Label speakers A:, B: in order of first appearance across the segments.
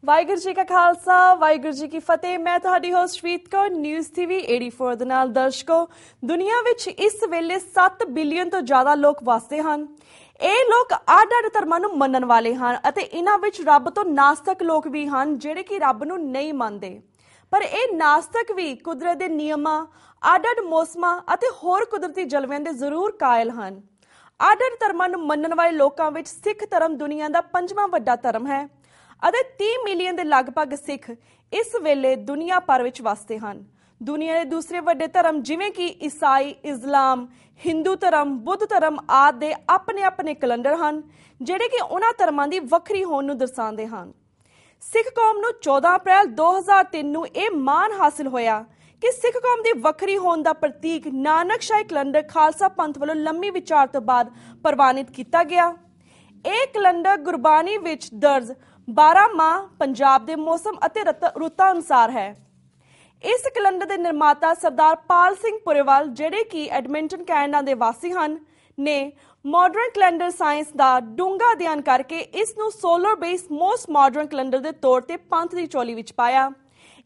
A: ਵਾਹਿਗੁਰੂ ਜੀ ਕਾ ਖਾਲਸਾ ਵਾਹਿਗੁਰੂ ਜੀ ਕੀ ਫਤਿਹ। ਮੈਂ ਤੁਹਾਡੀ ਹੋਸਟ ਸ਼ਵੀਤ ਕੌਰ ਨਿਊਜ਼ ਟੀਵੀ 84 ਦੇ ਨਾਲ। ਦਰਸ਼ਕੋ, ਦੁਨੀਆ ਵਿੱਚ ਇਸ ਵੇਲੇ 7 ਬਿਲੀਅਨ ਤੋਂ ਜ਼ਿਆਦਾ ਲੋਕ ਵਸਦੇ ਹਨ। ਇਹ ਲੋਕ ਅੱਡ-ਅੱਡ ਧਰਮਾਂ ਨੂੰ ਮੰਨਣ ਵਾਲੇ ਹਨ ਅਤੇ ਇਹਨਾਂ ਵਿੱਚ ਰੱਬ ਤੋਂ ਨਾਸਤਕ ਲੋਕ ਵੀ ਹਨ ਜਿਹੜੇ ਕਿ ਰੱਬ ਨੂੰ ਨਹੀਂ ਮੰਨਦੇ। ਪਰ ਇਹ ਨਾਸਤਕ ਵੀ ਕੁਦਰਤ ਦੇ ਨਿਯਮਾਂ, ਅੱਡ-ਅੱਡ ਮੌਸਮਾਂ ਅਤੇ ਹੋਰ ਕੁਦਰਤੀ ਜਲਵਿਆਂ ਦੇ ਜ਼ਰੂਰ ਕਾਇਲ ਹਨ। ਅੱਡ-ਅੱਡ ਧਰਮਾਂ ਨੂੰ ਮੰਨਣ ਵਾਲੇ ਲੋਕਾਂ ਵਿੱਚ ਸਿੱਖ ਧਰਮ ਦੁਨੀਆ ਦਾ 5ਵਾਂ ਵੱਡਾ ਧਰਮ ਹੈ ਅਤੇ 30 ਮਿਲੀਅਨ ਦੇ ਲਗਭਗ ਸਿੱਖ ਇਸ ਵੇਲੇ ਦੁਨੀਆ ਭਰ ਵਿੱਚ ਵਸਦੇ ਹਨ। ਦੁਨੀਆ ਦੇ ਦੂਸਰੇ ਵੱਡੇ ਧਰਮ ਜਿਵੇਂ ਕਿ ਈਸਾਈ, ਇਸਲਾਮ, ਹਿੰਦੂ ਧਰਮ, ਬੁੱਧ ਧਰਮ ਆਦਿ ਦੇ ਆਪਣੇ ਕੈਲੰਡਰ ਹਨ ਜਿਹੜੇ ਕਿ ਉਹਨਾਂ ਧਰਮਾਂ ਦੀ ਵੱਖਰੀ ਹੋਣ ਨੂੰ ਦਰਸਾਉਂਦੇ ਹਨ। ਸਿੱਖ ਕੌਮ ਨੂੰ 14 ਅਪ੍ਰੈਲ 2003 ਨੂੰ ਇਹ ਮਾਣ ਹਾਸਿਲ ਹੋਇਆ ਕਿ ਸਿੱਖ ਕੌਮ ਦੀ ਵੱਖਰੀ ਹੋਣ ਦਾ ਪ੍ਰਤੀਕ ਨਾਨਕਸ਼ਾਹੀ ਕੈਲੰਡਰ ਖਾਲਸਾ ਪੰਥ ਵੱਲੋਂ ਲੰਮੀ ਵਿਚਾਰ ਤੋਂ ਬਾਅਦ ਪ੍ਰਵਾਨਿਤ ਕੀਤਾ ਗਿਆ। ਇਹ ਕੈਲੰਡਰ ਗੁਰਬਾਣੀ ਵਿੱਚ ਦਰਜ 12 ਮਾਹ ਪੰਜਾਬ ਦੇ ਮੌਸਮ ਅਤੇ ਰੁੱਤਾਂ ਅਨੁਸਾਰ ਹੈ। ਇਸ ਕੈਲੰਡਰ ਦੇ ਨਿਰਮਾਤਾ ਸਰਦਾਰ ਪਾਲ ਸਿੰਘ ਪੁਰੇਵਾਲ, ਜਿਹੜੇ ਕਿ ਐਡਮਿੰਟਨ ਕੈਨੇਡਾ ਦੇ ਵਾਸੀ ਹਨ, ਨੇ ਮਾਡਰਨ ਕੈਲੰਡਰ ਸਾਇੰਸ ਦਾ ਡੂੰਘਾ ਅਧਿਐਨ ਕਰਕੇ ਇਸ ਨੂੰ solar base most modern calendar ਦੇ ਤੌਰ ਤੇ ਪੰਥ ਦੀ ਝੋਲੀ ਵਿੱਚ ਪਾਇਆ।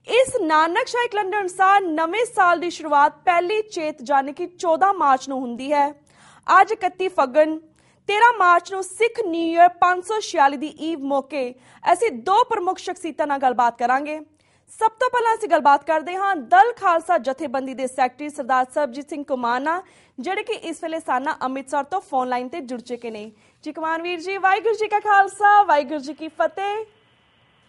A: ਇਸ ਨਾਨਕਸ਼ਾਹੀ ਕੈਲੰਡਰ ਅਨੁਸਾਰ ਨਵੇਂ ਸਾਲ ਦੀ ਸ਼ੁਰੂਆਤ ਪਹਿਲੀ ਚੇਤ ਯਾਨੀ ਕਿ 14 ਮਾਰਚ ਨੂੰ ਹੁੰਦੀ ਹੈ। ਅੱਜ 31 ਫੱਗਣ 13 ਮਾਰਚ ਨੂੰ ਸਿੱਖ ਨਿਊ ਈਅਰ 546 ਦੀ ਈਵ ਮੌਕੇ ਅਸੀਂ ਦੋ ਪ੍ਰਮੁੱਖ ਸ਼ਖਸੀਅਤਾਂ ਨਾਲ ਗੱਲਬਾਤ ਕਰਾਂਗੇ। ਸਭ ਤੋਂ ਪਹਿਲਾਂ ਅਸੀਂ ਗੱਲਬਾਤ ਕਰਦੇ ਹਾਂ ਦਲ ਖਾਲਸਾ ਜਥੇਬੰਦੀ ਦੇ ਸੈਕਟਰੀ ਸਰਦਾਰ ਸਰਬਜੀਤ ਸਿੰਘ ਕੁਮਾਰ ਨਾਲ, ਜਿਹੜੇ ਕਿ ਇਸ ਵੇਲੇ ਸਾਨਾ ਅੰਮ੍ਰਿਤਸਰ ਤੋਂ ਫੋਨ ਲਾਈਨ ਤੇ ਜੁੜ ਚੁੱਕੇ ਨੇ। ਜੀ ਕੁਮਾਰ ਵੀਰ ਜੀ, ਵਾਹਿਗੁਰੂ ਜੀ ਕਾ ਖਾਲਸਾ ਵਾਹਿਗੁਰੂ ਜੀ ਕੀ ਫਤਿਹ।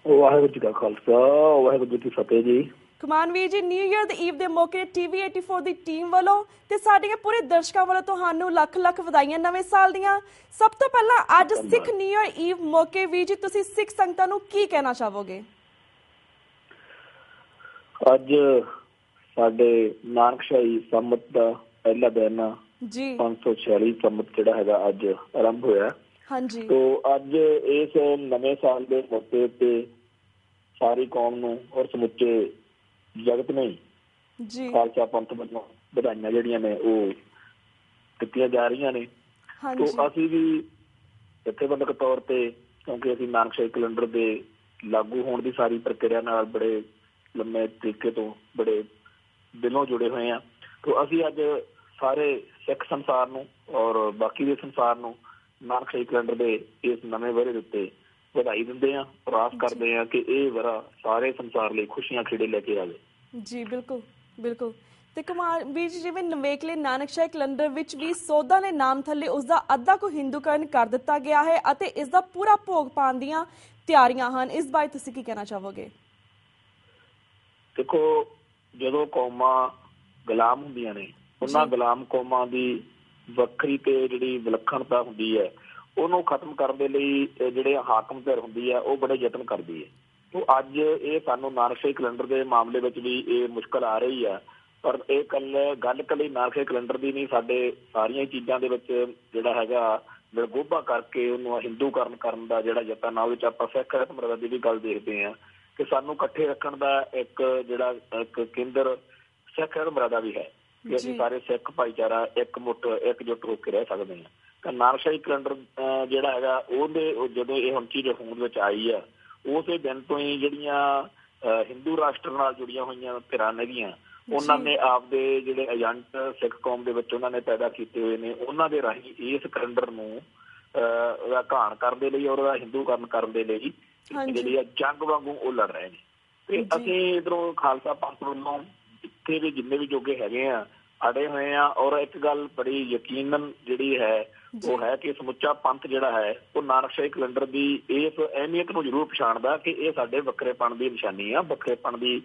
B: ਵਾਹਿਗੁਰੂ ਜੀ ਕਾ ਖਾਲਸਾ ਵਾਹਿਗੁਰੂ ਜੀ ਕੀ ਫਤਿਹ ਜੀ।
A: ਕੁਮਾਰ ਵੀਰ ਜੀ, ਨਿਊ ਈਅਰ ਦੀ ਈਵ ਦੇ ਮੌਕੇ ਟੀਵੀ 84 ਦੀ ਟੀਮ ਵੱਲੋਂ ਤੇ ਸਾਡੀਆਂ ਪੂਰੇ ਦਰਸ਼ਕਾਂ ਵੱਲੋਂ ਤੁਹਾਨੂੰ ਲੱਖ ਲੱਖ ਵਧਾਈਆਂ ਨਵੇਂ ਸਾਲ ਦੀਆਂ। ਸਭ ਤੋਂ ਪਹਿਲਾਂ ਅੱਜ ਸਿੱਖ ਨਿਊ ਈਅਰ ਈਵ ਮੌਕੇ ਵੀਰ ਜੀ ਤੁਸੀਂ ਸਿੱਖ ਸੰਗਤਾਂ ਨੂੰ ਕੀ ਕਹਿਣਾ ਚਾਹੋਗੇ?
B: ਅੱਜ ਸਾਡੇ ਨਾਨਕਸ਼ਾਹੀ ਸੰਮਤ ਦਾ ਪਹਿਲਾ ਦਿਨ ਜੀ 546 ਸੰਮਤ ਜਿਹੜਾ ਹੈਗਾ ਅੱਜ ਆਰੰਭ ਹੋਇਆ। ਹਾਂਜੀ। ਤੋ ਅੱਜ ਇਸ ਨਵੇਂ ਸਾਲ ਦੇ ਮੌਕੇ ਤੇ ਸਾਰੀ ਕੌਮ ਨੂੰ ਔਰ ਸਮੁੱਚੇ ਜਗਤ ਨੇ ਜੀ ਖਾਲਸਾ ਪੰਥ ਵੱਲੋਂ ਵਧਾਈਆਂ ਜਿਹੜੀਆਂ ਨੇ ਉਹ ਦਿੱਤੀਆਂ ਜਾ ਰਹੀਆਂ ਨੇ। ਤੋ ਅਸੀਂ ਵੀ ਜਥੇਬੰਦਕ ਤੌਰ ਤੇ, ਕਿਉਂਕਿ ਅਸੀਂ ਨਾਨਕਸ਼ਾਹੀ ਕੈਲੰਡਰ ਦੇ ਲਾਗੂ ਹੋਣ ਦੀ ਸਾਰੀ ਪ੍ਰਕਿਰਿਆ ਨਾਲ ਬੜੇ ਲੰਮੇ ਤਰੀਕੇ ਤੋਂ ਬੜੇ ਦਿਲੋਂ ਜੁੜੇ ਹੋਏ ਆ। ਤੋ ਅਸੀਂ ਅੱਜ ਸਾਰੇ ਸਿੱਖ ਸੰਸਾਰ ਨੂੰ ਔਰ ਬਾਕੀ ਦੇ ਸੰਸਾਰ ਨੂੰ ਨਾਨਕਸ਼ਾਹੀ ਕੈਲੰਡਰ ਦੇ ਇਸ ਨਵੇਂ ਵਰ੍ਹੇ ਦੇ ਉੱਤੇ ਵਧਾਈ ਦਿੰਦੇ ਆ ਔਰ ਆਸ ਕਰਦੇ ਆ ਕਿ ਇਹ ਵਰ੍ਹਾ ਸਾਰੇ ਸੰਸਾਰ ਲਈ ਖੁਸ਼ੀਆਂ ਖੇੜੇ ਲੈ ਕੇ ਆਵੇ। ਜੀ ਬਿਲਕੁਲ ਬਿਲਕੁਲ। ਤੇ ਕੁਮਾਰ ਵੀਰ ਜੀ, ਜਿਵੇਂ ਨਵੇਕਲੇ ਨਾਨਕਸ਼ਾਹੀ ਕੈਲੰਡਰ ਵਿੱਚ ਵੀ ਸੋਧਾਂ ਦੇ ਨਾਮ ਥੱਲੇ ਉਸਦਾ ਅੱਧਾ ਕੁ ਹਿੰਦੂਕਰਨ ਕਰ ਦਿੱਤਾ ਗਿਆ ਹੈ ਅਤੇ ਇਸ ਦਾ ਪੂਰਾ ਭੋਗ ਪਾਉਣ ਦੀਆਂ ਤਿਆਰੀਆਂ ਹਨ। ਇਸ ਬਾਰੇ ਤੁਸੀਂ ਕੀ ਕਹਿਣਾ ਚਾਹੋਗੇ? ਦੇਖੋ, ਜਦੋਂ ਕੌਮਾਂ ਗੁਲਾਮ ਹੁੰਦੀਆਂ ਨੇ, ਉਹਨਾਂ ਗੁਲਾਮ ਕੌਮਾਂ ਦੀ ਵੱਖਰੀ ਤੇ ਜਿਹੜੀ ਵਿਲੱਖਣਤਾ ਹੁੰਦੀ ਹੈ ਉਹਨੂੰ ਖਤਮ ਕਰਨ ਦੇ ਲਈ ਜਿਹੜੇ ਹਾਕਮ ਧਿਰ ਹੁੰਦੀ ਹੈ ਉਹ ਬੜੇ ਯਤਨ ਕਰਦੀ ਹੈ। ਤੋ ਅੱਜ ਇਹ ਸਾਨੂੰ ਨਾਨਕਸ਼ਾਹੀ ਕੈਲੰਡਰ ਦੇ ਮਾਮਲੇ ਵਿੱਚ ਵੀ ਇਹ ਮੁਸ਼ਕਲ ਆ ਰਹੀ ਹੈ। ਪਰ ਇਹ ਗੱਲ ਕੱਲੀ ਨਾਨਕਸ਼ਾਹੀ ਕੈਲੰਡਰ ਦੀ ਨਹੀਂ, ਸਾਡੇ ਸਾਰੀਆਂ ਚੀਜ਼ਾਂ ਦੇ ਵਿੱਚ ਜਿਹੜਾ ਹੈਗਾ ਨਿਰਗੋਭਾ ਕਰਕੇ ਉਹਨੂੰ ਹਿੰਦੂਕਰਨ ਕਰਨ ਦਾ ਜਿਹੜਾ ਯਤਨ ਆ, ਉਹਦੇ ਵਿੱਚ ਆਪਾਂ ਸਿੱਖ ਧਰਮ ਦੀ ਵੀ ਗੱਲ ਦੇਖਦੇ ਹਾਂ ਕਿ ਸਾਨੂੰ ਇਕੱਠੇ ਰੱਖਣ ਦਾ ਇੱਕ ਜਿਹੜਾ ਇੱਕ ਕੇਂਦਰ ਸਿੱਖ ਧਰਮ ਦਾ ਵੀ ਹੈ ਕਿ ਅਸੀਂ ਸਾਰੇ ਸਿੱਖ ਭਾਈਚਾਰਾ ਇਕਜੁੱਟ ਹੋ ਕੇ ਰਹਿ ਸਕਦੇ ਹਾਂ। ਤਾਂ ਨਾਨਕਸ਼ਾਹੀ ਕੈਲੰਡਰ ਜਿਹੜਾ ਹੈਗਾ ਉਹਦੇ ਜਦੋਂ ਇਹ ਹੁਣ ਚੀਜ਼ ਹੋਂਦ ਵਿੱਚ ਆਈ ਆ, ਉਸੇ ਦਿਨ ਤੋਂ ਹੀ ਜਿਹੜੀਆਂ ਹਿੰਦੂ ਰਾਸ਼ਟਰ ਨਾਲ ਜੁੜੀਆਂ ਹੋਈਆਂ ਧਿਰਾਂ ਨੇਗੀਆਂ, ਉਹਨਾਂ ਨੇ ਆਪਦੇ ਜਿਹੜੇ ਏਜੰਟ ਸਿੱਖ ਕੌਮ ਦੇ ਵਿੱਚ ਉਹਨਾਂ ਨੇ ਪੈਦਾ ਕੀਤੇ ਹੋਏ ਨੇ, ਉਹਨਾਂ ਦੇ ਰਾਹੀਂ ਇਸ ਕੈਲੰਡਰ ਨੂੰ ਉਹਦਾ ਘਾਣ ਕਰਨ ਦੇ ਲਈ ਔਰ ਉਹਦਾ ਹਿੰਦੂਕਰਨ ਕਰਨ ਦੇ ਲਈ ਜਿਹੜੀ ਆ ਜੰਗ ਵਾਂਗੂ ਉਹ ਲੜ ਰਹੇ ਨੇ। ਤੇ ਅਸੀਂ ਇੱਧਰੋਂ ਖਾਲਸਾ ਪੰਥ ਵੱਲੋਂ ਜਿੱਥੇ ਵੀ ਜਿੰਨੇ ਵੀ ਜੋਗੇ ਹੈਗੇ ਆ ਅੜੇ ਹੋਏ ਆ। ਔਰ ਇੱਕ ਗੱਲ ਬੜੀ ਯਕੀਨਨ ਜਿਹੜੀ ਹੈ ਉਹ ਹੈ ਕਿ ਸਮੁੱਚਾ ਪੰਥ ਜਿਹੜਾ ਹੈ ਉਹ ਨਾਨਕਸ਼ਾਹੀ ਕੈਲੰਡਰ ਦੀ ਇਸ ਅਹਿਮੀਅਤ ਨੂੰ ਜ਼ਰੂਰ ਪਛਾਣਦਾ ਕਿ ਇਹ ਸਾਡੇ ਵੱਖਰੇਪਣ ਦੀ ਨਿਸ਼ਾਨੀ ਆ, ਵੱਖਰੇਪਣ ਦੀ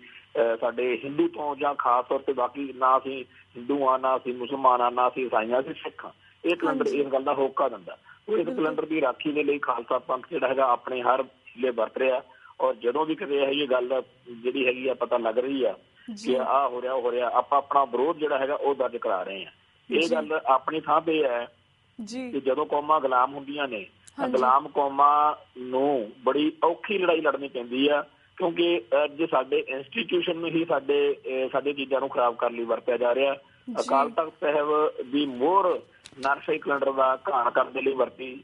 B: ਸਾਡੇ ਹਿੰਦੂ ਤੋਂ ਜਾਂ ਖਾਸ ਤੌਰ ਤੇ ਬਾਕੀ ਨਾ ਅਸੀਂ ਹਿੰਦੂ ਆ, ਨਾ ਅਸੀਂ ਮੁਸਲਮਾਨ ਆ, ਨਾ ਅਸੀਂ ਈਸਾਈ ਆ, ਅਸੀਂ ਸਿੱਖ ਆ। ਇਹ ਕੈਲੰਡਰ ਇਸ ਗੱਲ ਦਾ ਹੋਕਾ ਦਿੰਦਾ। ਉਹ ਇਸ ਕੈਲੰਡਰ ਦੀ ਰਾਖੀ ਦੇ ਲਈ ਖਾਲਸਾ ਪੰਥ ਜਿਹੜਾ ਹੈਗਾ ਆਪਣੇ ਹਰ ਹੀਲੇ ਵਰਤ ਰਿਹਾ। ਔਰ ਜਦੋਂ ਵੀ ਕਿਤੇ ਇਹ ਗੱਲ ਜਿਹੜੀ ਹੈਗੀ ਆ ਪਤਾ ਲੱਗ ਰਹੀ ਆ ਕਿ ਆਹ ਹੋ ਰਿਹਾ, ਆਪਾਂ ਆਪਣਾ ਵਿਰੋਧ ਜਿਹੜਾ ਹੈਗਾ ਉਹ ਦਰਜ ਕਰਾ ਰਹੇ ਆ। ਇਹ ਗੱਲ ਆਪਣੀ ਥਾਂ ਤੇ ਹੈ ਕਿ ਜਦੋਂ ਕੌਮਾਂ ਗੁਲਾਮ ਹੁੰਦੀਆਂ ਨੇ, ਗੁਲਾਮ ਕੌਮਾਂ ਨੂੰ ਬੜੀ ਔਖੀ ਲੜਾਈ ਲੜਨੀ ਪੈਂਦੀ ਆ, ਕਿਉਂਕਿ ਅੱਜ ਸਾਡੇ ਇੰਸਟੀਟਿਊਸ਼ਨ ਨੂੰ ਹੀ ਸਾਡੇ ਚੀਜ਼ਾਂ ਨੂੰ ਖਰਾਬ ਕਰਨ ਲਈ ਵਰਤਿਆ ਜਾ ਰਿਹਾ। ਅਕਾਲ ਤਖ਼ਤ ਸਾਹਿਬ ਦੀ ਮੋਹਰ ਨਾਨਕਸ਼ਾਹੀ ਕੈਲੰਡਰ ਦਾ ਘਾਣ ਕਰਨ ਦੇ ਲਈ ਵਰਤੀ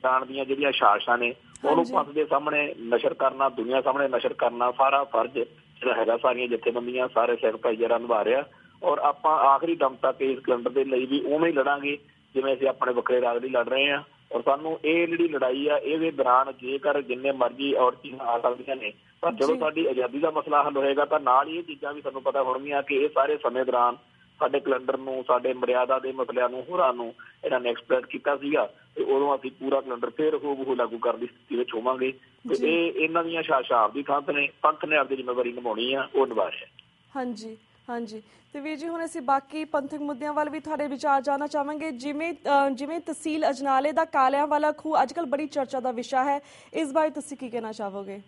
B: ਜਾਣ ਦੀਆਂ ਜਿਹੜੀਆਂ ਸਾਜ਼ਿਸ਼ਾਂ ਨੇ ਉਹਨੂੰ ਪੰਥ ਦੇ ਸਾਹਮਣੇ ਨਸ਼ਰ ਕਰਨਾ, ਦੁਨੀਆ ਸਾਹਮਣੇ ਨਸ਼ਰ ਕਰਨਾ ਸਾਰਾ ਫਰਜ਼ ਜਿਹੜਾ ਹੈਗਾ ਸਾਰੀਆਂ ਜਥੇਬੰਦੀਆਂ ਸਾਰੇ ਸਿੱਖ ਭਾਈਚਾਰਾ ਨਿਭਾ ਰਿਹਾ। ਔਰ ਆਪਾਂ ਆਖਰੀ ਦਮ ਤੱਕ ਇਸ ਕੈਲੰਡਰ ਦੇ ਲਈ ਵੀ ਉਵੇਂ ਹੀ ਲੜਾਂਗੇ ਜਿਵੇਂ ਅਸੀਂ ਆਪਣੇ ਵੱਖਰੇ ਰਾਗ ਲਈ ਲੜ ਰਹੇ ਹਾਂ। ਔਰ ਸਾਨੂੰ ਇਹ ਜਿਹੜੀ ਲੜਾਈ ਆ ਇਹਦੇ ਦੌਰਾਨ ਜੇਕਰ ਜਿੰਨੇ ਮਰਜ਼ੀ ਔਰ ਚੀਜ਼ਾਂ ਆ ਸਕਦੀਆਂ ਨੇ, ਪਰ ਜਦੋਂ ਸਾਡੀ ਆਜ਼ਾਦੀ ਦਾ ਮਸਲਾ ਹੱਲ ਹੋਏਗਾ ਤਾਂ ਨਾਲ ਹੀ ਇਹ ਚੀਜ਼ਾਂ ਵੀ ਸਾਨੂੰ ਪਤਾ ਹੋਣਗੀਆਂ ਕਿ ਇਹ ਸਾਰੇ ਸਮੇਂ ਦੌਰਾਨ ਸਾਡੇ ਕੈਲੰਡਰ ਨੂੰ, ਸਾਡੇ ਮਰਿਆਦਾ ਦੇ ਮਸਲਿਆਂ ਨੂੰ, ਹੋਰਾਂ ਨੂੰ ਇਹਨਾਂ ਨੇ ਐਕਸਪਲੋਇਟ ਕੀਤਾ ਸੀਗਾ ਤੇ ਉਦੋਂ ਅਸੀਂ ਪੂਰਾ ਕੈਲੰਡਰ ਫਿਰ ਹੂਬਹੂ ਲਾਗੂ ਕਰਨ ਦੀ ਸਥਿਤੀ ਵਿੱਚ ਹੋਵਾਂਗੇ। ਤੇ ਇਹ ਇਹਨਾਂ ਦੀਆਂ ਸ਼ਾਸਤਰੀ ਥਾਂ ਨੇ, ਪੰਥ ਨੇ ਆਪਣੀ ਜ਼ਿੰਮੇਵਾਰੀ ਨਿਭਾਉਣੀ ਆ, ਉਹ ਨਿਭਾ ਰਿਹਾ।
A: ਹਾਂਜੀ ਹਾਂਜੀ। ਤੇ ਵੀਰ ਜੀ ਹੁਣ ਅਸੀਂ ਬਾਕੀ ਪੰਥਕ ਮੁੱਦਿਆਂ ਵੱਲ ਵੀ ਤੁਹਾਡੇ ਵਿਚਾਰ ਜਾਣਨਾ ਚਾਹਾਂਗੇ। ਜਿਵੇਂ ਤਹਿਸੀਲ ਅਜਨਾਲੇ ਦਾ ਕਾਲਿਆਂ ਵਾਲਾ ਖੂਹ ਅੱਜ ਕੱਲ੍ਹ ਬੜੀ ਚਰਚਾ ਦਾ ਵਿਸ਼ਾ ਹੈ, ਇਸ ਬਾਰੇ ਤੁਸੀਂ ਕੀ ਕਹਿਣਾ ਚਾਹੋਗੇ?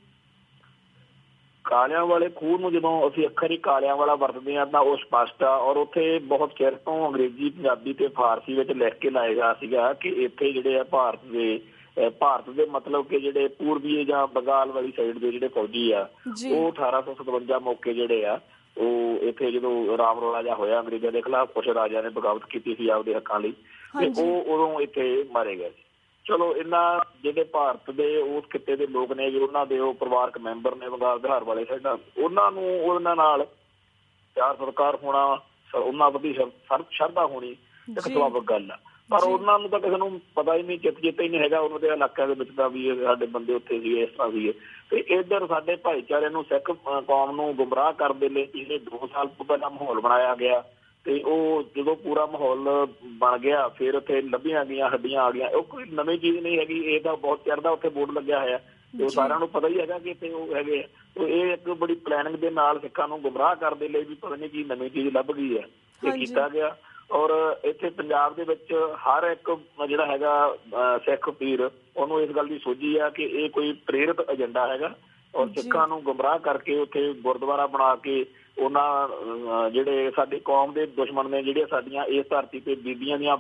B: ਕਾਲਿਆਂ ਵਾਲੇ ਖੂਹ ਨੂੰ ਜਦੋਂ ਅਸੀਂ ਅੱਖਰ ਹੀ ਕਾਲਿਆਂ ਵਾਲਾ ਵਰਤਦੇ ਹਾਂ ਤਾਂ ਉਹ ਸਪਸ਼ਟ ਆ। ਔਰ ਉੱਥੇ ਬਹੁਤ ਚਿਰ ਤੋਂ ਅੰਗਰੇਜ਼ੀ, ਪੰਜਾਬੀ ਤੇ ਫਾਰਸੀ ਵਿੱਚ ਲਿਖ ਕੇ ਲਾਇਆ ਗਿਆ ਸੀਗਾ ਕਿ ਇੱਥੇ ਜਿਹੜੇ ਆ ਭਾਰਤ ਦੇ ਮਤਲਬ ਕਿ ਜਿਹੜੇ ਪੂਰਬੀ ਜਾਂ ਬੰਗਾਲ ਵਾਲੀ ਸਾਈਡ ਦੇ ਜਿਹੜੇ ਫੌਜੀ ਆ ਉਹ 1857 ਮੌਕੇ ਜਿਹੜੇ ਆ ਉਹ ਇੱਥੇ ਜਦੋਂ ਰਾਮ ਰੌਲਾ ਜਿਹਾ ਹੋਇਆ ਅੰਗਰੇਜ਼ਾਂ ਦੇ ਖਿਲਾਫ, ਕੁਛ ਰਾਜਿਆਂ ਨੇ ਬਗਾਵਤ ਕੀਤੀ ਸੀ ਆਪਦੇ ਹੱਕਾਂ ਲਈ ਤੇ ਉਹ ਉਦੋਂ ਇੱਥੇ ਮਾਰੇ ਗਏ ਸੀ। ਚਲੋ ਇਹਨਾਂ ਜਿਹੜੇ ਭਾਰਤ ਦੇ ਉਸ ਖਿੱਤੇ ਦੇ ਲੋਕ ਨੇ, ਉਹਨਾਂ ਦੇ ਉਹ ਪਰਿਵਾਰਕ ਮੈਂਬਰ ਨੇ ਬੰਗਾਲ ਬਿਹਾਰ ਵਾਲੇ ਸਾਈਡਾਂ, ਉਹਨਾਂ ਨੂੰ ਉਹਨਾਂ ਨਾਲ ਪਿਆਰ ਸਤਿਕਾਰ ਹੋਣਾ, ਉਹਨਾਂ ਪ੍ਰਤੀ ਸ਼ਰਧਾ ਹੋਣੀ ਇੱਕ ਸੁਭਾਵਿਕ ਗੱਲ ਆ। ਪਰ ਉਹਨਾਂ ਨੂੰ ਤਾਂ ਕਿਸੇ ਨੂੰ ਪਤਾ ਹੀ ਨਹੀਂ, ਚੇਤਾ ਹੀ ਨਹੀਂ ਹੈਗਾ ਉਹਨਾਂ ਦੇ ਇਲਾਕਿਆਂ ਦੇ ਵਿੱਚ ਤਾਂ ਵੀ ਸਾਡੇ ਬੰਦੇ ਉੱਥੇ ਸੀਗੇ, ਇਸ ਤਰ੍ਹਾਂ ਸੀਗੇ। ਤੇ ਇੱਧਰ ਸਾਡੇ ਭਾਈਚਾਰੇ ਨੂੰ, ਸਿੱਖ ਕੌਮ ਨੂੰ ਗੁੰਮਰਾਹ ਕਰਨ ਦੇ ਲਈ ਪਿਛਲੇ 2 ਸਾਲ ਪਹਿਲਾਂ ਮਾਹੌਲ ਬਣਾਇਆ ਗਿਆ ਤੇ ਉਹ ਜਦੋਂ ਪੂਰਾ ਮਾਹੌਲ ਬਣ ਗਿਆ ਫਿਰ ਉੱਥੇ ਲੱਭੀਆਂ ਗਈਆਂ ਹੱਡੀਆਂ ਆ ਗਈਆਂ। ਉਹ ਕੋਈ ਨਵੀਂ ਚੀਜ਼ ਨਹੀਂ ਹੈਗੀ, ਇਹ ਤਾਂ ਬਹੁਤ ਚਿਰ ਦਾ ਉੱਥੇ ਬੋਰਡ ਲੱਗਿਆ ਹੋਇਆ ਤੇ ਉਹ ਸਾਰਿਆਂ ਨੂੰ ਪਤਾ ਹੀ ਹੈਗਾ ਕਿ ਇੱਥੇ ਉਹ ਹੈਗੇ। ਇਹ ਇੱਕ ਬੜੀ ਪਲੈਨਿੰਗ ਦੇ ਨਾਲ ਸਿੱਖਾਂ ਨੂੰ ਗੁੰਮਰਾਹ ਕਰਨ ਦੇ ਲਈ ਵੀ ਪਤਾ ਨਹੀਂ ਕੀ ਨਵੀਂ ਚੀਜ਼ ਲੱਭ ਗਈ ਹੈ, ਇਹ ਕੀਤਾ ਗਿਆ। ਔਰ ਇੱਥੇ ਪੰਜਾਬ ਦੇ ਵਿੱਚ ਹਰ ਇੱਕ ਜਿਹੜਾ ਹੈਗਾ ਸਿੱਖ ਪੀਰ ਉਹਨੂੰ ਇਸ ਗੱਲ ਦੀ ਸੋਝੀ ਆ ਕਿ ਇਹ ਕੋਈ ਪ੍ਰੇਰਿਤ ਏਜੰਡਾ ਹੈਗਾ ਔਰ ਸਿੱਖਾਂ ਨੂੰ ਗੁੰਮਰਾਹ ਕਰਕੇ ਉੱਥੇ ਗੁਰਦੁਆਰਾ ਬਣਾ ਕੇ ਉਹਨਾਂ ਜਿਹੜੇ ਸਾਡੀ ਕੌਮ ਦੇ ਦੁਸ਼ਮਣ ਨੇ, ਜਿਹੜੀਆਂ ਸਾਡੀਆਂ ਇਸ ਧਰਤੀ ਤੇ ਬੀਬੀਆਂ ਦੀਆਂ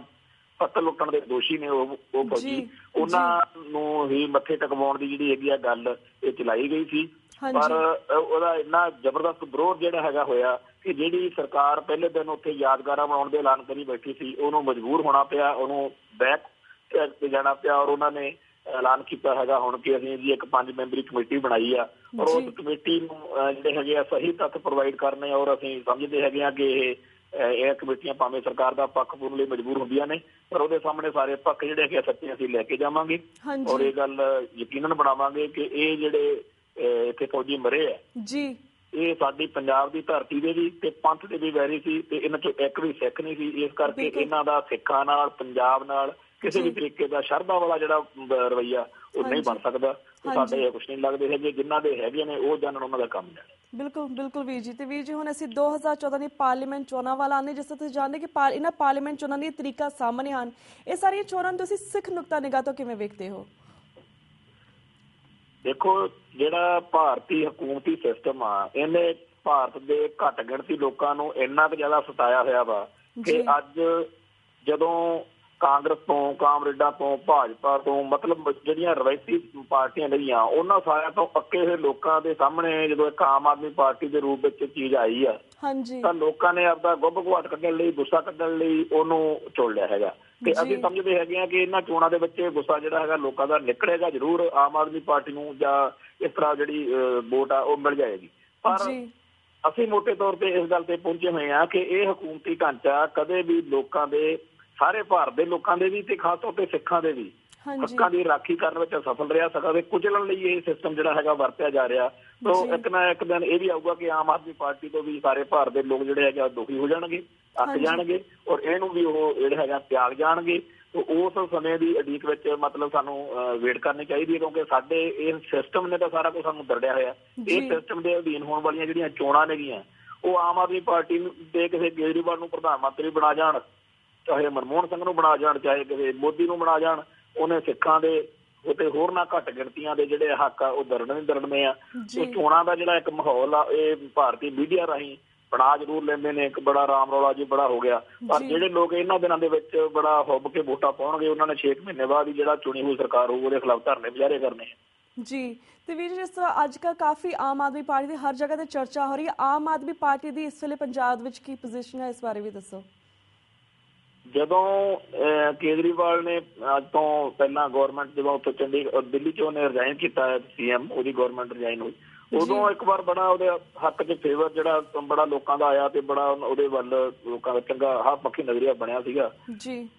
B: ਪੱਤ ਲੁੱਟਣ ਦੇ ਦੋਸ਼ੀ ਨੇ ਉਹ ਫੌਜੀ, ਉਹਨਾਂ ਨੂੰ ਹੀ ਮੱਥੇ ਟਕਵਾਉਣ ਦੀ ਜਿਹੜੀ ਹੈਗੀ ਆ ਗੱਲ ਇਹ ਚਲਾਈ ਗਈ ਸੀ। ਪਰ ਉਹਦਾ ਇੰਨਾ ਜ਼ਬਰਦਸਤ ਵਿਰੋਧ ਜਿਹੜਾ ਹੈਗਾ ਹੋਇਆ ਕਿ ਜਿਹੜੀ ਸਰਕਾਰ ਪਹਿਲੇ ਦਿਨ ਉੱਥੇ ਯਾਦਗਾਰਾਂ ਬਣਾਉਣ ਦੇ ਐਲਾਨ ਕਰੀ ਬੈਠੀ ਸੀ ਉਹਨੂੰ ਮਜਬੂਰ ਹੋਣਾ ਪਿਆ, ਉਹਨੂੰ ਬੈਕ ਤੇ ਜਾਣਾ ਪਿਆ। ਔਰ ਉਹਨਾਂ ਨੇ ਐਲਾਨ ਕੀਤਾ ਹੈਗਾ ਹੁਣ ਕਿ ਅਸੀਂ ਜੀ ਇੱਕ 5 ਮੈਂਬਰੀ ਕਮੇਟੀ ਬਣਾਈ ਆ ਔਰ ਉਸ ਕਮੇਟੀ ਨੂੰ ਜਿਹੜੇ ਹੈਗੇ ਆ ਸਹੀ ਤੱਥ ਪ੍ਰੋਵਾਈਡ ਕਰਨੇ। ਔਰ ਅਸੀਂ ਸਮਝਦੇ ਹੈਗੇ ਆ ਕਿ ਇਹ ਕਮੇਟੀਆਂ ਭਾਵੇਂ ਸਰਕਾਰ ਦਾ ਪੱਖ ਪੂਰਨ ਲਈ ਮਜਬੂਰ ਹੁੰਦੀਆਂ ਨੇ ਪਰ ਉਹਦੇ ਸਾਹਮਣੇ ਸਾਰੇ ਪੱਖ ਜਿਹੜੇ ਹੈਗੇ ਸੱਚੇ ਅਸੀਂ ਲੈ ਕੇ ਜਾਵਾਂਗੇ ਔਰ ਇਹ ਗੱਲ ਯਕੀਨਨ ਬਣਾਵਾਂਗੇ ਕਿ ਇਹ ਜਿਹੜੇ ਇੱਥੇ ਫੌਜੀ ਮਰੇ ਆ ਜੀ, ਇਹ ਸਾਡੀ ਪੰਜਾਬ ਦੀ ਧਰਤੀ ਦੇ ਵੀ ਤੇ ਪੰਥ ਦੇ ਵੀ ਵੈਰੀ ਸੀ ਤੇ ਇਹਨਾਂ ਚੋਂ ਇੱਕ ਵੀ ਸਿੱਖ ਨਹੀਂ ਸੀ। ਇਸ ਕਰਕੇ ਇਹਨਾਂ ਦਾ ਸਿੱਖਾਂ ਨਾਲ, ਪੰਜਾਬ ਨਾਲ ਕਿਸੇ ਵੀ ਤਰੀਕੇ ਦਾ ਸ਼ਰਧਾ ਵਾਲਾ ਜਿਹੜਾ ਰਵੱਈਆ ਉਹ ਨਹੀਂ ਬਣ ਸਕਦਾ। ਸਾਡੇ ਕੁਛ ਨਹੀਂ ਲੱਗਦੇ ਹੈਗੇ, ਜਿਨ੍ਹਾਂ ਦੇ ਹੈਗੇ ਨੇ ਉਹ ਜਾਣਨ, ਉਹਨਾਂ ਦਾ ਕੰਮ ਹੈ।
A: ਬਿਲਕੁਲ ਬਿਲਕੁਲ ਵੀਰ ਜੀ। ਤੇ ਵੀਰ ਜੀ ਹੁਣ ਅਸੀਂ 2014 ਦੀ ਪਾਰਲੀਮੈਂਟ ਚੋਣਾਂ ਵੱਲ ਆਉਂਦੇ, ਜਿਸ ਤਰ੍ਹਾਂ ਤੁਸੀਂ ਜਾਣਦੇ ਕਿ ਇਹਨਾਂ ਪਾਰਲੀਮੈਂਟ ਚੋਣਾਂ ਦੀਆਂ ਤਰੀਕਾਂ ਸਾਹਮਣੇ ਹਨ। ਇਹ ਸਾਰੀਆਂ ਚੋਣਾਂ ਨੂੰ ਤੁਸੀਂ ਸਿੱਖ ਨੁਕਤਾ ਨਿਗਾਹ ਤੋਂ ਕਿਵੇਂ ਵੇਖਦੇ ਹੋ?
B: ਦੇਖੋ, ਜਿਹੜਾ ਭਾਰਤੀ ਹਕੂਮਤੀ ਸਿਸਟਮ ਆ ਇਹਨੇ ਭਾਰਤ ਦੇ ਘੱਟ ਗਿਣਤੀ ਲੋਕਾਂ ਨੂੰ ਇੰਨਾ ਕੁ ਜ਼ਿਆਦਾ ਸਤਾਇਆ ਹੋਇਆ ਵਾ ਕਿ ਅੱਜ ਜਦੋਂ ਕਾਂਗਰਸ ਤੋਂ, ਕਾਮਰੇਡਾਂ ਤੋਂ, ਭਾਜਪਾ ਤੋਂ, ਮਤਲਬ ਜਿਹੜੀਆਂ ਰਵਾਇਤੀ ਪਾਰਟੀਆਂ ਰਹੀਆਂ ਉਹਨਾਂ ਸਾਰਿਆਂ ਤੋਂ ਪੱਕੇ ਹੋਏ ਲੋਕਾਂ ਦੇ ਸਾਹਮਣੇ ਜਦੋਂ ਇੱਕ ਆਮ ਆਦਮੀ ਪਾਰਟੀ ਦੇ ਰੂਪ ਵਿੱਚ ਚੀਜ਼ ਆਈ ਆ ਤਾਂ ਲੋਕਾਂ ਨੇ ਆਪਦਾ ਗੁੱਬ ਘੁਆਟ ਕੱਢਣ ਲਈ, ਗੁੱਸਾ ਕੱਢਣ ਲਈ ਉਹਨੂੰ ਚੁਣ ਲਿਆ ਹੈਗਾ। ਤੇ ਅਸੀਂ ਸਮਝਦੇ ਹੈਗੇ ਆ ਕਿ ਇਹਨਾਂ ਚੋਣਾਂ ਦੇ ਵਿੱਚ ਗੁੱਸਾ ਜਿਹੜਾ ਹੈਗਾ ਲੋਕਾਂ ਦਾ ਨਿਕਲੇਗਾ ਜ਼ਰੂਰ, ਆਮ ਆਦਮੀ ਪਾਰਟੀ ਨੂੰ ਜਾਂ ਇਸ ਤਰ੍ਹਾਂ ਜਿਹੜੀ ਵੋਟ ਆ ਉਹ ਮਿਲ ਜਾਏਗੀ। ਪਰ ਅਸੀਂ ਮੋਟੇ ਤੌਰ ਤੇ ਇਸ ਗੱਲ ਤੇ ਪਹੁੰਚੇ ਹੋਏ ਆ ਕਿ ਇਹ ਹਕੂਮਤੀ ਢਾਂਚਾ ਕਦੇ ਵੀ ਲੋਕਾਂ ਦੇ, ਸਾਰੇ ਭਾਰਤ ਦੇ ਲੋਕਾਂ ਦੇ ਵੀ ਤੇ ਖਾਸ ਤੌਰ ਤੇ ਸਿੱਖਾਂ ਦੇ ਵੀ ਹੱਕਾਂ ਦੀ ਰਾਖੀ ਕਰਨ ਵਿੱਚ ਸਫਲ ਰਿਹਾ ਸਕਦਾ। ਕੁਚਲਣ ਲਈ ਇਹ ਸਿਸਟਮ ਜਿਹੜਾ ਹੈਗਾ ਵਰਤਿਆ ਜਾ ਰਿਹਾ। ਤਾਂ ਇੱਕ ਨਾ ਇੱਕ ਦਿਨ ਇਹ ਵੀ ਆਊਗਾ ਕਿ ਆਮ ਆਦਮੀ ਪਾਰਟੀ ਤੋਂ ਵੀ ਸਾਰੇ ਭਾਰਤ ਦੇ ਲੋਕ ਜਿਹੜੇ ਹੈਗੇ ਦੁਖੀ ਹੋ ਜਾਣਗੇ, ਅੱਕ ਜਾਣਗੇ ਔਰ ਇਹਨੂੰ ਵੀ ਉਹ ਜਿਹੜਾ ਹੈਗਾ ਤਿਆਗ ਜਾਣਗੇ। ਉਸ ਸਮੇਂ ਦੀ ਉਡੀਕ ਵਿੱਚ ਮਤਲਬ ਸਾਨੂੰ ਵੇਟ ਕਰਨੀ ਚਾਹੀਦੀ ਹੈ ਕਿਉਂਕਿ ਸਾਡੇ ਇਹ ਸਿਸਟਮ ਨੇ ਤਾਂ ਸਾਰਾ ਕੁਝ ਸਾਨੂੰ ਦਰੜਿਆ ਹੋਇਆ। ਇਹ ਸਿਸਟਮ ਦੇ ਅਧੀਨ ਹੋਣ ਵਾਲੀਆਂ ਜਿਹੜੀਆਂ ਚੋਣਾਂ ਨੇਗੀਆਂ ਉਹ ਆਮ ਆਦਮੀ ਪਾਰਟੀ ਦੇ ਕਿਸੇ ਕੇਜਰੀਵਾਲ ਨੂੰ ਪ੍ਰਧਾਨ ਮੰਤਰੀ ਬਣਾ ਜਾਣ, ਚਾਹੇ ਮਨਮੋਹਨ ਸਿੰਘ ਨੂੰ ਬਣਾ ਜਾਣ, ਚਾਹੇ ਕਿਸੇ ਮੋਦੀ ਨੂੰ ਬਣਾ ਜਾਣ, ਉਹਨੇ ਸਿੱਖਾਂ ਦੇ ਉਤੇ ਹੋਰ ਨਾ ਘੱਟ ਗਿਣਤੀਆਂ ਦੇ ਜਿਹੜੇ ਹੱਕ ਆ ਉਹ ਦਰੜਨੇ ਆ। ਇਹ ਚੋਣਾਂ ਦਾ ਜਿਹੜਾ ਇੱਕ ਮਾਹੌਲ ਆ ਇਹ ਭਾਰਤੀ ਮੀਡੀਆ ਰਾਹੀਂ ਬਣਾ ਜ਼ਰੂਰ ਲੈਂਦੇ ਨੇ। ਇੱਕ ਬੜਾ ਰਾਮ ਰੌਲਾ ਜੀ ਬੜਾ ਹੋ ਗਿਆ ਪਰ ਜਿਹੜੇ ਲੋਕ ਇਹਨਾਂ ਦਿਨਾਂ ਦੇ ਵਿੱਚ ਬੜਾ ਹੁੱਬ ਕੇ ਵੋਟਾਂ ਪਾਉਣਗੇ ਉਹਨਾਂ ਨੇ 6 ਮਹੀਨੇ ਬਾਅਦ ਹੀ ਜਿਹੜਾ ਚੁਣੀ ਹੋਈ ਸਰਕਾਰ ਹੋਊ ਉਹਦੇ ਖਿਲਾਫ ਧਰਨੇ ਮੁਜ਼ਾਹਰੇ ਕਰਨੇ
A: ਜੀ। ਤੇ ਵੀਰ ਜਿਸ ਤਰ੍ਹਾਂ ਅੱਜ ਕੱਲ੍ਹ ਕਾਫੀ ਆਮ ਆਦਮੀ ਪਾਰਟੀ ਦੀ ਹਰ ਜਗ੍ਹਾ ਤੇ ਚਰਚਾ ਹੋ ਰਹੀ ਹੈ, ਆਮ ਆਦਮੀ ਪਾਰਟੀ ਦੀ ਇਸ ਵੇਲੇ ਪੰਜਾਬ ਵਿੱਚ ਕੀ ਪੋਜੀਸ਼ਨ ਹੈ, ਇਸ ਬਾਰੇ ਵੀ ਦੱਸੋ।
B: ਜਦੋਂ ਕੇਜਰੀਵਾਲ ਨੇ ਅੱਜ ਤੋਂ ਪਹਿਲਾਂ ਗਵਰਨਮੈਂਟ ਜਦੋਂ ਉੱਥੇ ਦਿੱਲੀ 'ਚ ਉਹਨੇ ਰਿਜ਼ਾਈਨ ਕੀਤਾ CM, ਉਹਦੀ ਗਵਰਨਮੈਂਟ ਰਿਜ਼ਾਈਨ ਹੋਈ, ਉਦੋਂ ਇੱਕ ਵਾਰ ਬੜਾ ਉਹਦੇ ਹੱਕ 'ਚ ਫੇਵਰ ਜਿਹੜਾ ਬੜਾ ਲੋਕਾਂ ਦਾ ਆਇਆ ਤੇ ਬੜਾ ਉਹਦੇ ਵੱਲ ਲੋਕਾਂ ਦਾ ਚੰਗਾ ਹਾਂ ਪੱਖੀ ਨਜ਼ਰੀਆ ਬਣਿਆ ਸੀਗਾ।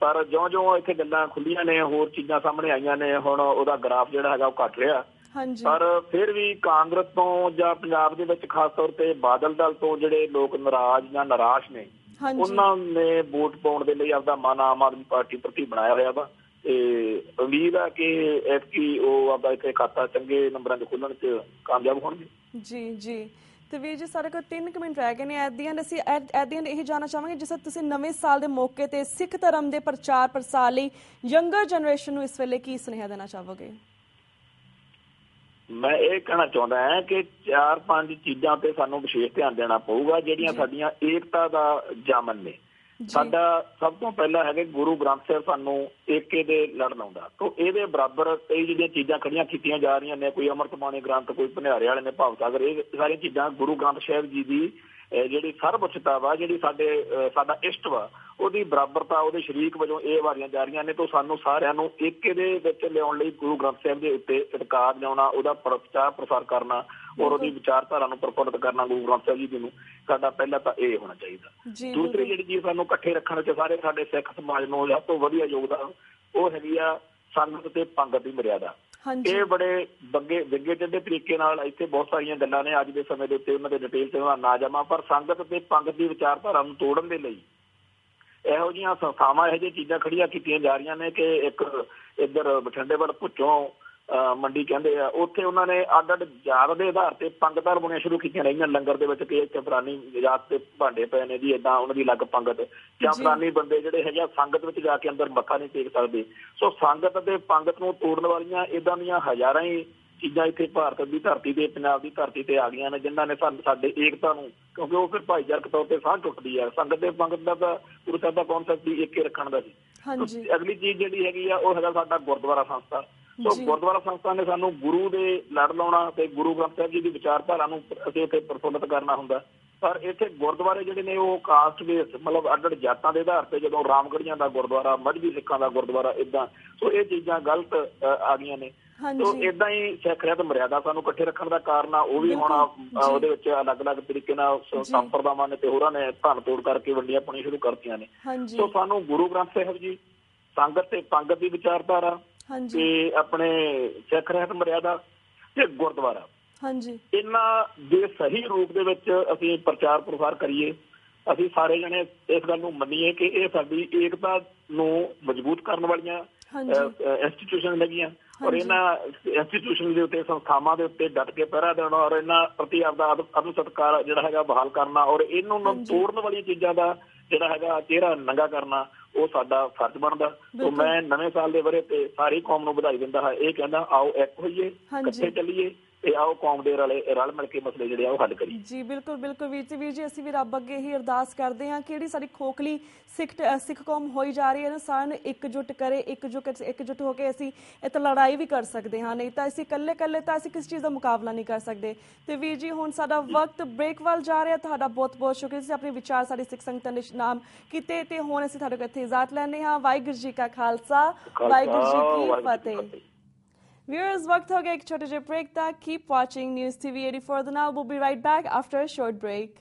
B: ਪਰ ਜਿਉਂ ਇੱਥੇ ਗੱਲਾਂ ਖੁੱਲੀਆਂ ਨੇ, ਹੋਰ ਚੀਜ਼ਾਂ ਸਾਹਮਣੇ ਆਈਆਂ ਨੇ, ਹੁਣ ਉਹਦਾ ਗ੍ਰਾਫ ਜਿਹੜਾ ਹੈਗਾ ਉਹ ਘੱਟ ਰਿਹਾ। ਪਰ ਫਿਰ ਵੀ ਕਾਂਗਰਸ ਤੋਂ ਜਾਂ ਪੰਜਾਬ ਦੇ ਵਿੱਚ ਖਾਸ ਤੌਰ ਤੇ ਬਾਦਲ ਦਲ ਤੋਂ ਜਿਹੜੇ ਲੋਕ ਨਾਰਾਜ਼ ਜਾਂ ਨਿਰਾਸ਼ ਨੇ, ਉਹਨਾਂ ਨੇ ਵੋਟ ਪਾਉਣ ਦੇ ਲਈ ਆਪਦਾ ਮਨ ਆਮ ਆਦਮੀ ਪਾਰਟੀ ਪ੍ਰਤੀ ਬਣਾਇਆ ਹੋਇਆ ਵਾ ਤੇ ਉਮੀਦ ਆ ਕਿ ਐਤਕੀ ਉਹ ਆਪਦਾ ਇੱਥੇ ਖਾਤਾ ਚੰਗੇ ਨੰਬਰਾਂ 'ਚ ਖੋਲ੍ਹਣ 'ਚ ਕਾਮਯਾਬ ਹੋਣਗੇ।
A: ਜੀ ਤੇ ਵੀਰ ਜੀ, ਸਾਡੇ ਕੋਲ 3 ਮਿੰਟ ਰਹਿ ਗਏ ਨੇ। ਅਸੀਂ ਇਹ ਜਾਣਨਾ ਚਾਹਾਂਗੇ, ਜਿਸ ਤਰ੍ਹਾਂ ਤੁਸੀਂ ਨਵੇਂ ਸਾਲ ਦੇ ਮੌਕੇ ਤੇ ਸਿੱਖ ਧਰਮ ਦੇ ਪ੍ਰਚਾਰ ਪ੍ਰਸਾਰ ਲਈ ਯੰਗਰ ਜਨਰੇਸ਼ਨ ਨੂੰ ਇਸ ਵੇਲੇ ਕੀ ਸੁਨੇਹਾ ਦੇਣਾ ਚਾਹੋਗੇ?
B: ਮੈਂ ਇਹ ਕਹਿਣਾ ਚਾਹੁੰਦਾ ਹਾਂ ਕਿ 4-5 ਚੀਜ਼ਾਂ ਤੇ ਸਾਨੂੰ ਵਿਸ਼ੇਸ਼ ਧਿਆਨ ਦੇਣਾ ਪਊਗਾ ਜਿਹੜੀਆਂ ਸਾਡੀਆਂ ਏਕਤਾ ਦਾ ਜਾਮਨ ਨੇ। ਸਾਡਾ ਸਭ ਤੋਂ ਪਹਿਲਾਂ ਹੈਗਾ ਗੁਰੂ ਗ੍ਰੰਥ ਸਾਹਿਬ ਸਾਨੂੰ ਏਕੇ ਦੇ ਲੜ ਲਾਉਂਦਾ, ਤਾਂ ਇਹਦੇ ਬਰਾਬਰ ਕਈ ਜਿਹੜੀਆਂ ਚੀਜ਼ਾਂ ਖੜੀਆਂ ਕੀਤੀਆਂ ਜਾ ਰਹੀਆਂ ਨੇ, ਕੋਈ ਅੰਮ੍ਰਿਤ ਬਾਣੀ ਗ੍ਰੰਥ, ਕੋਈ ਭੰਡਾਰੇ ਵਾਲੇ ਨੇ ਭਾਵ ਸਾਗਰ, ਇਹ ਸਾਰੀਆਂ ਚੀਜ਼ਾਂ ਗੁਰੂ ਗ੍ਰੰਥ ਸਾਹਿਬ ਜੀ ਦੀ ਜਿਹੜੀ ਸਰਵਉੱਚਤਾ ਵਾ, ਜਿਹੜੀ ਸਾਡਾ ਇਸ਼ਟ ਵਾ, ਉਹਦੀ ਬਰਾਬਰਤਾ, ਉਹਦੇ ਸ਼ਰੀਕ ਵਜੋਂ ਇਹ ਵਾਰੀਆਂ ਜਾ ਰਹੀਆਂ ਨੇ। ਤਾਂ ਸਾਨੂੰ ਸਾਰਿਆਂ ਨੂੰ ਏਕੇ ਦੇ ਵਿੱਚ ਲਿਆਉਣ ਲਈ ਗੁਰੂ ਗ੍ਰੰਥ ਸਾਹਿਬ ਦੇ ਉੱਤੇ ਇਤਕਾਦ ਲਿਆਉਣਾ, ਉਹਦਾ ਪ੍ਰਚਾਰ ਪ੍ਰਸਾਰ ਕਰਨਾ ਔਰ ਉਹਦੀ ਵਿਚਾਰਧਾਰਾ ਨੂੰ ਪ੍ਰਫੁੱਲਤ ਕਰਨਾ ਗੁਰੂ ਗ੍ਰੰਥ ਸਾਹਿਬ ਜੀ ਨੂੰ ਸਾਡਾ ਪਹਿਲਾਂ ਤਾਂ ਇਹ ਹੋਣਾ ਚਾਹੀਦਾ। ਦੂਸਰੀ ਜਿਹੜੀ ਚੀਜ਼ ਸਾਨੂੰ ਇਕੱਠੇ ਰੱਖਣ 'ਚ ਸਾਰੇ ਸਾਡੇ ਸਿੱਖ ਸਮਾਜ ਨੂੰ ਸਭ ਤੋਂ ਵਧੀਆ ਯੋਗਦਾਨ ਉਹ ਹੈਗੀ ਆ ਸੰਗਤ ਤੇ ਪੰਗਤ ਦੀ ਮਰਿਆਦਾ। ਇਹ ਬੜੇ ਵਿਗੇ ਟੇਢੇ ਤਰੀਕੇ ਨਾਲ ਇੱਥੇ ਬਹੁਤ ਸਾਰੀਆਂ ਗੱਲਾਂ ਨੇ ਅੱਜ ਦੇ ਸਮੇਂ ਦੇ ਉੱਤੇ, ਉਹਨਾਂ ਦੇ ਡਿਟੇਲ 'ਚ ਨਾ ਜਾਵਾਂ, ਪਰ ਸੰਗਤ ਤੇ ਪੰਗਤ ਦੀ ਵਿਚਾਰਧਾਰਾ ਨੂੰ ਤੋੜਨ ਦੇ ਲਈ ਇਹੋ ਜਿਹੀਆਂ ਸੰਸਥਾਵਾਂ, ਇਹੋ ਜਿਹੀਆਂ ਚੀਜ਼ਾਂ ਖੜੀਆਂ ਕੀਤੀਆਂ ਜਾ ਰਹੀਆਂ ਨੇ ਕਿ ਇੱਕ ਇੱਧਰ ਬਠਿੰਡੇ ਵੱਲ ਭੁੱਚੋਂ ਮੰਡੀ ਕਹਿੰਦੇ ਆ, ਉੱਥੇ ਉਹਨਾਂ ਨੇ ਅੱਡ ਜਾਤ ਦੇ ਆਧਾਰ ਤੇ ਪੰਗਤਾਂ ਬਣਾਉਣੀਆਂ ਸ਼ੁਰੂ ਕੀਤੀਆਂ ਰਹੀਆਂ ਲੰਗਰ ਦੇ ਵਿੱਚ ਕਿ ਇੱਥੇ ਫਲਾਨੀ ਜਾਤ ਤੇ ਭਾਂਡੇ ਪਏ ਨੇ ਜੀ, ਏਦਾਂ ਉਹਨਾਂ ਦੀ ਅਲੱਗ ਪੰਗਤ, ਜਾਂ ਫਲਾਨੀ ਬੰਦੇ ਜਿਹੜੇ ਹੈਗੇ ਸੰਗਤ ਵਿੱਚ ਜਾ ਕੇ ਅੰਦਰ ਮੱਥਾ ਨਹੀਂ ਟੇਕ ਸਕਦੇ। ਸੋ ਸੰਗਤ ਤੇ ਪੰਗਤ ਨੂੰ ਤੋੜਨ ਵਾਲੀਆਂ ਏਦਾਂ ਦੀਆਂ ਹਜ਼ਾਰਾਂ ਹੀ ਚੀਜ਼ਾਂ ਇੱਥੇ ਭਾਰਤ ਦੀ ਧਰਤੀ ਤੇ, ਪੰਜਾਬ ਦੀ ਧਰਤੀ ਤੇ ਆ ਗਈਆਂ ਨੇ, ਜਿਨ੍ਹਾਂ ਨੇ ਸਾਡੇ ਏਕਤਾ ਨੂੰ, ਕਿਉਂਕਿ ਉਹ ਫਿਰ ਭਾਈਚਾਰਕ ਤੌਰ ਤੇ ਸਾਂਝ ਟੁੱਟਦੀ ਹੈ। ਸੰਗਤ ਤੇ ਪੰਗਤ ਦਾ ਤਾਂ ਗੁਰੂ ਸਾਹਿਬ ਦਾ ਕੌਨਸੈਪਟ ਹੀ ਏਕੇ ਰੱਖਣ ਦਾ ਸੀ। ਅਗਲੀ ਚੀਜ਼ ਜਿਹੜੀ ਹੈਗੀ ਆ ਉਹ ਹੈਗਾ ਸਾਡਾ ਗੁਰਦੁਆਰਾ ਸੰਸਥਾ। ਸੋ ਗੁਰਦੁਆਰਾ ਸੰਸਥਾ ਨੇ ਸਾਨੂੰ ਗੁਰੂ ਦੇ ਲੜ ਲਾਉਣਾ ਤੇ ਗੁਰੂ ਗ੍ਰੰਥ ਸਾਹਿਬ ਜੀ ਦੀ ਵਿਚਾਰਧਾਰਾ ਨੂੰ ਅਸੀਂ ਇੱਥੇ ਪ੍ਰਫੁੱਲਤ ਕਰਨਾ ਹੁੰਦਾ। ਪਰ ਇੱਥੇ ਗੁਰਦੁਆਰੇ ਜਿਹੜੇ ਨੇ ਉਹ ਕਾਸਟ ਬੇਸ, ਮਤਲਬ ਅੱਡ ਜਾਤਾਂ ਦੇ ਆਧਾਰ ਤੇ, ਜਦੋਂ ਰਾਮਗੜ੍ਹੀਆਂ ਦਾ ਗੁਰਦੁਆਰਾ, ਮਜ਼੍ਹਬੀ ਸਿੱਖਾਂ ਦਾ ਗੁਰਦੁਆਰਾ, ਏਦਾਂ, ਸੋ ਇਹ ਚੀਜ਼ਾਂ ਗਲਤ ਆ ਗਈਆਂ ਨੇ। ਸੋ ਏਦਾਂ ਹੀ ਸਿੱਖ ਰਿਆਤ ਮਰਿਆਦਾ ਸਾਨੂੰ ਇਕੱਠੇ ਰੱਖਣ ਦਾ ਕਾਰਨ ਆ, ਉਹ ਵੀ ਹੁਣ ਉਹਦੇ ਵਿੱਚ ਅਲੱਗ-ਅਲੱਗ ਤਰੀਕੇ ਨਾਲ ਸੰਪਰਦਾਵਾਂ ਨੇ ਤੇ ਹੋਰਾਂ ਨੇ ਭੰਨ ਤੋੜ ਕਰਕੇ ਵੰਡੀਆਂ ਪਾਉਣੀਆਂ ਸ਼ੁਰੂ ਕਰਤੀਆਂ ਨੇ। ਸੋ ਸਾਨੂੰ ਗੁਰੂ ਗ੍ਰੰਥ ਸਾਹਿਬ ਜੀ, ਸੰਗਤ ਤੇ ਪੰਗਤ ਦੀ ਵਿਚਾਰਧਾਰਾ ਤੇ ਆਪਣੇ ਸਿੱਖ ਰਹਿਤ ਮਰਿਆਦਾ ਤੇ ਗੁਰਦੁਆਰਾ, ਇਹਨਾਂ ਦੇ ਸਹੀ ਰੂਪ ਦੇ ਵਿੱਚ ਅਸੀਂ ਪ੍ਰਚਾਰ ਪ੍ਰਸਾਰ ਕਰੀਏ। ਅਸੀਂ ਸਾਰੇ ਜਣੇ ਇਸ ਗੱਲ ਨੂੰ ਮੰਨੀਏ ਕਿ ਇਹ ਸਾਡੀ ਏਕਤਾ ਨੂੰ ਮਜ਼ਬੂਤ ਕਰਨ ਵਾਲੀਆਂ ਇੰਸਟੀਟਿਊਸ਼ਨ ਹੈਗੀਆਂ ਔਰ ਇਹਨਾਂ ਇੰਸਟੀਟਿਊਸ਼ਨ ਦੇ ਉੱਤੇ, ਸੰਸਥਾਵਾਂ ਦੇ ਉੱਤੇ ਡਟ ਕੇ ਪਹਿਰਾ ਦੇਣਾ ਔਰ ਇਹਨਾਂ ਪ੍ਰਤੀ ਆਪਦਾ ਅਦਬ ਸਤਿਕਾਰ ਜਿਹੜਾ ਹੈਗਾ ਬਹਾਲ ਕਰਨਾ ਔਰ ਇਹਨੂੰ ਤੋੜਨ ਵਾਲੀਆਂ ਚੀਜ਼ਾਂ ਦਾ ਜਿਹੜਾ ਹੈਗਾ ਚਿਹਰਾ ਨੰਗਾ ਕਰਨਾ, ਉਹ ਸਾਡਾ ਫਰਜ਼ ਬਣਦਾ। ਤੇ ਮੈਂ ਨਵੇਂ ਸਾਲ ਦੇ ਵਰ੍ਹੇ ਤੇ ਸਾਰੀ ਕੌਮ ਨੂੰ ਵਧਾਈ ਦਿੰਦਾ ਹਾਂ, ਇਹ ਕਹਿੰਦਾ ਆਓ ਇੱਕ ਹੋਈਏ, ਇਕੱਠੇ ਚੱਲੀਏ ਤੇ ਆਓ ਕੌਮ ਦੇ ਰਲ ਮਿਲ ਕੇ ਮਸਲੇ ਜਿਹੜੇ ਆ ਉਹ ਹੱਲ ਕਰੀਏ। ਜੀ ਬਿਲਕੁਲ
A: ਵੀਰ ਜੀ, ਅਸੀਂ ਵੀ ਰੱਬ ਅੱਗੇ ਹੀ ਅਰਦਾਸ ਕਰਦੇ ਹਾਂ ਕਿ ਜਿਹੜੀ ਸਾਡੀ ਖੋਖਲੀ ਸਿੱਖ ਕੌਮ ਹੋਈ ਜਾ ਰਹੀ ਹੈ ਨਾ, ਸਾਰਿਆਂ ਨੂੰ ਇਕਜੁੱਟ ਕਰੇ, ਇਕਜੁੱਟ ਹੋ ਕੇ ਅਸੀਂ ਇਹ ਲੜਾਈ ਵੀ ਕਰ ਸਕਦੇ ਹਾਂ, ਨਹੀਂ ਤਾਂ ਅਸੀਂ ਇਕੱਲੇ ਤਾਂ ਅਸੀਂ ਕਿਸ ਚੀਜ਼ ਦਾ ਮੁਕਾਬਲਾ ਨਹੀਂ ਕਰ ਸਕਦੇ। ਤੇ ਵੀਰ ਜੀ, ਹੁਣ ਸਾਡਾ ਵਕਤ ਬ੍ਰੇਕ ਵੱਲ ਜਾ ਰਿਹਾ, ਤੁਹਾਡਾ ਬਹੁਤ ਬਹੁਤ ਸ਼ੁਕਰੀਆ, ਤੁਸੀਂ ਆਪਣੇ ਵਿਚਾਰ ਸਾਡੀ ਸਿੱਖ ਸੰਗਤਾਂ ਦੇ ਨਾਮ ਕੀਤੇ ਤੇ ਹੁਣ ਅਸੀਂ ਤੁਹਾਡੇ ਕੋਲ ਇੱਥੇ ਇਜਾਜ਼ਤ ਲੈਂਦੇ ਹਾਂ। ਵਾਹਿਗੁਰੂ ਜੀ ਕਾ ਖਾਲਸਾ, ਵਾਹਿਗੁਰੂ ਜੀ ਕੀ ਫਤਿਹ। Viewers, वक्त हो गया एक छोटे से ब्रेक तक। Keep watching News TV 84 The Now. We'll be right back after a short break.